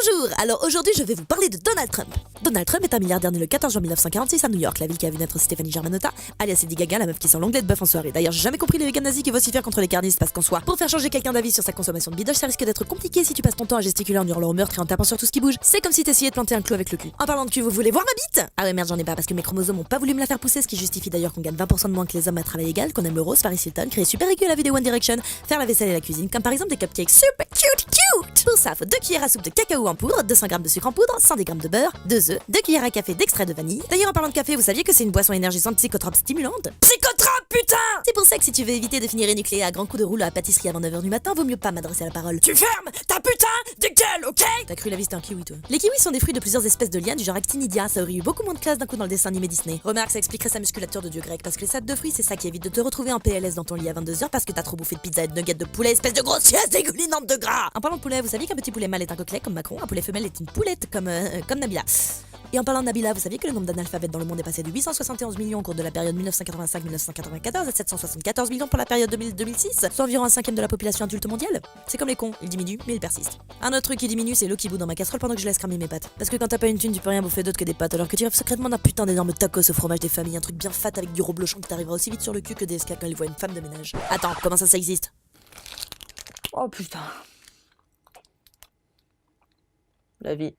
Bonjour. Alors aujourd'hui je vais vous parler de Donald Trump. Donald Trump est un milliardaire né le 14 juin 1946 à New York, la ville qui a vu naître Stéphanie Germanotta, alias Lady Gaga, la meuf qui sent l'onglet de bœuf en soirée. D'ailleurs j'ai jamais compris les vegans nazis qui vocifèrent contre les carnistes parce qu'en soi, pour faire changer quelqu'un d'avis sur sa consommation de bidoche, ça risque d'être compliqué si tu passes ton temps à gesticuler en hurlant au meurtre et en tapant sur tout ce qui bouge. C'est comme si t'essayais de planter un clou avec le cul. En parlant de cul, vous voulez voir ma bite? Ah ouais merde, j'en ai pas parce que mes chromosomes ont pas voulu me la faire pousser, ce qui justifie d'ailleurs qu'on gagne 20% de moins que les hommes à travail égal, qu'on aime le rose, Paris Hilton, créer super aiguë à la vie des One Direction, faire la vaisselle et la cuisine, comme par exemple des cupcakes super cute. Pour ça, faut 2 cuillères à soupe de cacao en poudre, 200 g de sucre en poudre, 110 g de beurre, 2 œufs, 2 cuillères à café d'extrait de vanille. D'ailleurs, en parlant de café, vous saviez que c'est une boisson énergisante psychotrope stimulante? Psychotrope, putain! C'est pour ça que si tu veux éviter de finir énucléé à grands coups de rouleau à pâtisserie avant 9h du matin, vaut mieux pas m'adresser à la parole. Tu fermes ta putain de gueule, ok? T'as cru la vie c'était un kiwi, toi? Les kiwis sont des fruits de plusieurs espèces de liens du genre Actinidia, ça aurait eu beaucoup moins de classe d'un coup dans le dessin animé Disney. Remarque, ça expliquerait sa musculature de dieu grec, parce que les salades de fruits, c'est ça qui évite de te retrouver en PLS dans ton lit à 22h parce que t'as trop bouffé de pizza et de nuggets de poulet, espèce de grossiesse dégoulinante de gras! En parlant de poulet, vous saviez qu'un petit poulet mâle est un coquelet comme Macron, un poulet femelle est une poulette comme Nabila. Et en parlant de Nabila, vous saviez que le nombre d'analphabètes dans le monde est passé de 871 millions au cours de la période 1985-1994 à 774 millions pour la période 2000-2006, soit environ un cinquième de la population adulte mondiale. C'est comme les cons, ils diminuent, mais ils persistent. Un autre truc qui diminue, c'est l'eau qui bout dans ma casserole pendant que je laisse cramer mes pâtes. Parce que quand t'as pas une thune, tu peux rien bouffer d'autre que des pâtes, alors que tu rêves secrètement d'un putain d'énorme tacos au fromage des familles, un truc bien fat avec du reblochon qui t'arrivera aussi vite sur le cul que DSK quand il voit une femme de ménage. Attends, comment ça existe? Oh putain. La vie.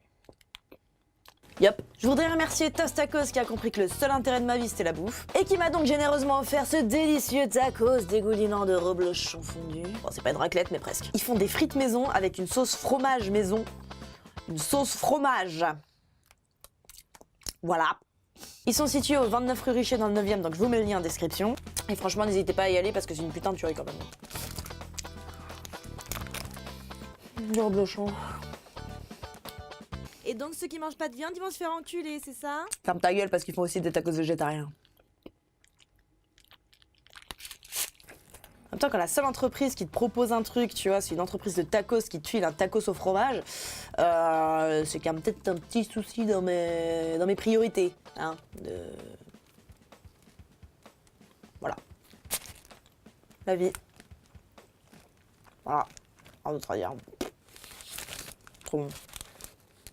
Yep. Je voudrais remercier Tostacos qui a compris que le seul intérêt de ma vie c'était la bouffe et qui m'a donc généreusement offert ce délicieux tacos dégoulinant de reblochon fondu. Bon, c'est pas une raclette mais presque. Ils font des frites maison avec une sauce fromage maison. Une sauce fromage. Voilà. Ils sont situés au 29 rue Richer dans le 9ème, donc je vous mets le lien en description. Et franchement, n'hésitez pas à y aller parce que c'est une putain de tuerie quand même. Du reblochon. Et donc ceux qui mangent pas de viande, ils vont se faire enculer, c'est ça? Ferme ta gueule parce qu'ils font aussi des tacos végétariens. En même temps, quand la seule entreprise qui te propose un truc, tu vois, c'est une entreprise de tacos qui te file un tacos au fromage, c'est qu'il y a peut-être un petit souci dans mes priorités. Hein, Voilà. La vie. Voilà. En d'autres à dire. Trop bon.